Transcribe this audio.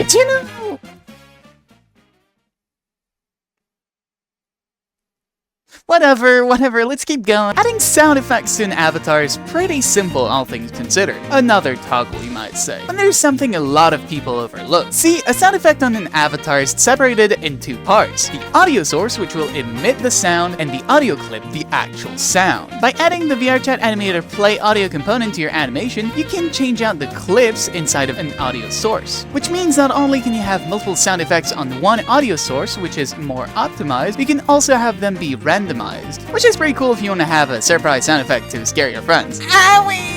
But you know... Whatever, let's keep going. Adding sound effects to an avatar is pretty simple, all things considered. Another toggle, you might say. But there's something a lot of people overlook. See, a sound effect on an avatar is separated in two parts. The audio source, which will emit the sound, and the audio clip, the actual sound. By adding the VRChat Animator Play audio component to your animation, you can change out the clips inside of an audio source. Which means not only can you have multiple sound effects on one audio source, which is more optimized, you can also have them be randomized. Which is pretty cool if you want to have a surprise sound effect to scare your friends. Owie!